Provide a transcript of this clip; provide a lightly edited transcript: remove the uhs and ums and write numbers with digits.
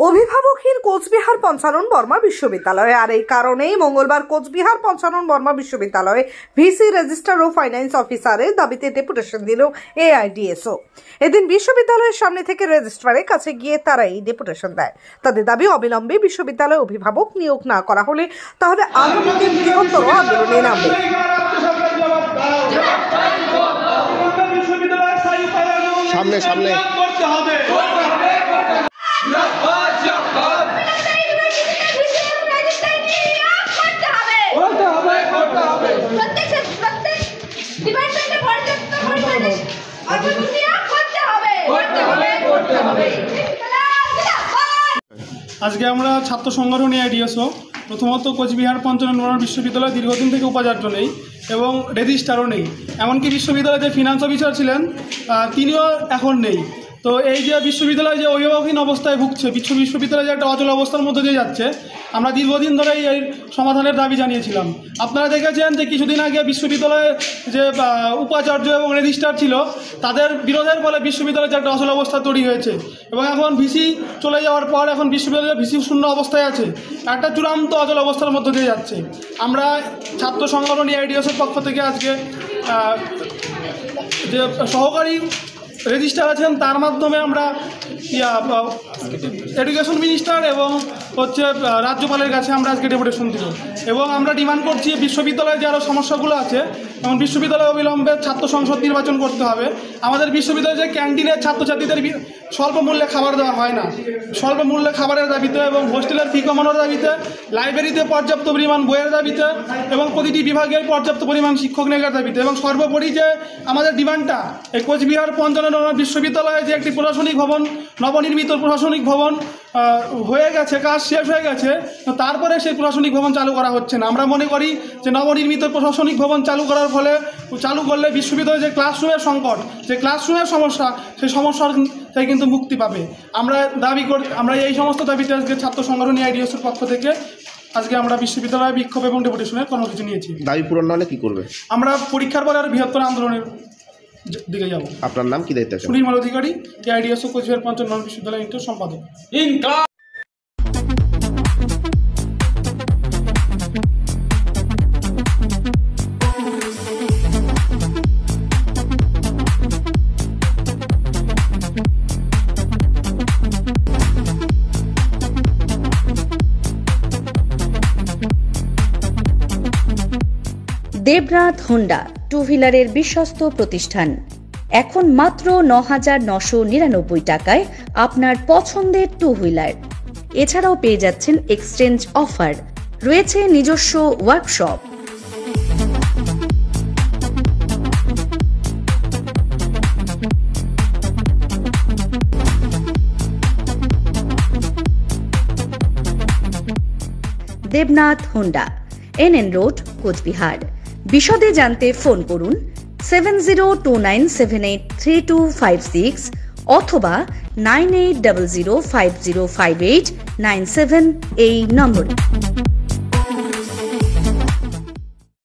অভিভাবকহীন কোচবিহার পঞ্চানন বর্মা বিশ্ববিদ্যালয়ে। আর এই কারণেই মঙ্গলবার কোচবিহার পঞ্চানন বর্মা বিশ্ববিদ্যালয়ে ভিসি রেজিস্ট্রার ও ফাইন্যান্স অফিসারের দাবিতে ডেপুটেশন দিল এআইডিএসও। এদিন বিশ্ববিদ্যালয়ের সামনে থেকে রেজিস্ট্রারের কাছে গিয়ে তারা এই ডেপুটেশন দেয়। তাদের দাবি, অবিলম্বে বিশ্ববিদ্যালয়ে অভিভাবক নিয়োগ না করা হলে তাহলে আগামী দিন বৃহত্তর আন্দোলনে নামবে। সামনে সামনে আজকে আমরা ছাত্র সংগঠন এআইডিএসও প্রথমত কোচবিহার পঞ্চানন বর্মা বিশ্ববিদ্যালয় দীর্ঘদিন থেকে উপাচার্য নেই এবং রেজিস্ট্রারও নেই, এমনকি বিশ্ববিদ্যালয়ে যে ফিনান্স অফিসার ছিলেন তিনিও এখন নেই। তো এই যে বিশ্ববিদ্যালয় যে অভিভাবকহীন অবস্থায় ভুগছে, বিশ্ববিদ্যালয় যে একটা অচল অবস্থার মধ্যে দিয়ে যাচ্ছে, আমরা দীর্ঘদিন ধরে এই সমাধানের দাবি জানিয়েছিলাম। আপনারা দেখেছেন যে কিছুদিন আগে বিশ্ববিদ্যালয়ে যে উপাচার্য এবং রেজিস্ট্রার ছিল তাদের বিরোধের ফলে বিশ্ববিদ্যালয়ে যে একটা অচল অবস্থা তৈরি হয়েছে এবং এখন ভিসি চলে যাওয়ার পর এখন বিশ্ববিদ্যালয়ে ভিসি শূন্য অবস্থায় আছে, একটা চূড়ান্ত অচল অবস্থার মধ্যে দিয়ে যাচ্ছে। আমরা ছাত্র সংগঠন এআইডিএসের পক্ষ থেকে আজকে যে সহকারী রেজিস্ট্রার আছেন তার মাধ্যমে আমরা এডুকেশন মিনিস্টার এবং রাজ্যপালের কাছে আমরা আজকে ডেপুটেশন দিব এবং আমরা ডিমান্ড করছি বিশ্ববিদ্যালয়ে যে আরও সমস্যাগুলো আছে, যেমন বিশ্ববিদ্যালয়ে অবিলম্বে ছাত্র সংসদ নির্বাচন করতে হবে। আমাদের বিশ্ববিদ্যালয়ে যে ক্যান্টিনের ছাত্রছাত্রীদের স্বল্প মূল্যে খাবার দেওয়া হয় না, স্বল্প মূল্যে খাবারের দাবিতে এবং হোস্টেলের ফি কমানোর দাবিতে, লাইব্রেরিতে পর্যাপ্ত পরিমাণ বইয়ের দাবিতে এবং প্রতিটি বিভাগে পর্যাপ্ত পরিমাণ শিক্ষক নিয়োগের দাবিতে এবং সর্বোপরি যে আমাদের ডিমান্ডটা এই কোচবিহার পঞ্চানন বিশ্ববিদ্যালয়ে যে একটি প্রশাসনিক ভবন, নবনির্মিত প্রশাসনিক ভবন হয়ে গেছে, কাজ শেষ হয়ে গেছে, তারপরে সেই প্রশাসনিক ভবন চালু করা হচ্ছে না। আমরা মনে করি যে নবনির্মিত প্রশাসনিক ভবন চালু করলে বিশ্ববিদ্যালয়ে যে ক্লাসরুমের সংকট, যে ক্লাসরুমের সমস্যা, সেই সমস্যার থেকে কিন্তু মুক্তি পাবে। আমরা এই সমস্ত দাবিতে আজকে ছাত্র সংগঠন এআইডিএসের পক্ষ থেকে আজকে আমরা বিশ্ববিদ্যালয়ে বিক্ষোভ এবং ডেপুটেশনের কর্মসূচি নিয়েছি। দাবি পূরণ না হলে কি করবে? আমরা পরীক্ষার পরে আর বৃহত্তর আন্দোলনের দিকে যাব। আপনার নাম কি দায়িত্ব আছে? সুনির্মল অধিকারী, এআইডিএসও কোচবিহার পঞ্চানন বিশ্ববিদ্যালয় ইন্টার সম্পাদক। দেবনাথ হোন্ডা টু হুইলারের বিশ্বস্ত প্রতিষ্ঠান। এখন মাত্র ৯,৯৯৯ টাকায় আপনার পছন্দের টু হুইলার। এছাড়াও পেয়ে যাচ্ছেন এক্সচেঞ্জ অফার, রয়েছে নিজস্ব workshop. Debnath Honda, NN road, Coochbehar. বিশদে জানতে ফোন করুন 7029783256 অথবা 9800505897 এই নম্বরে।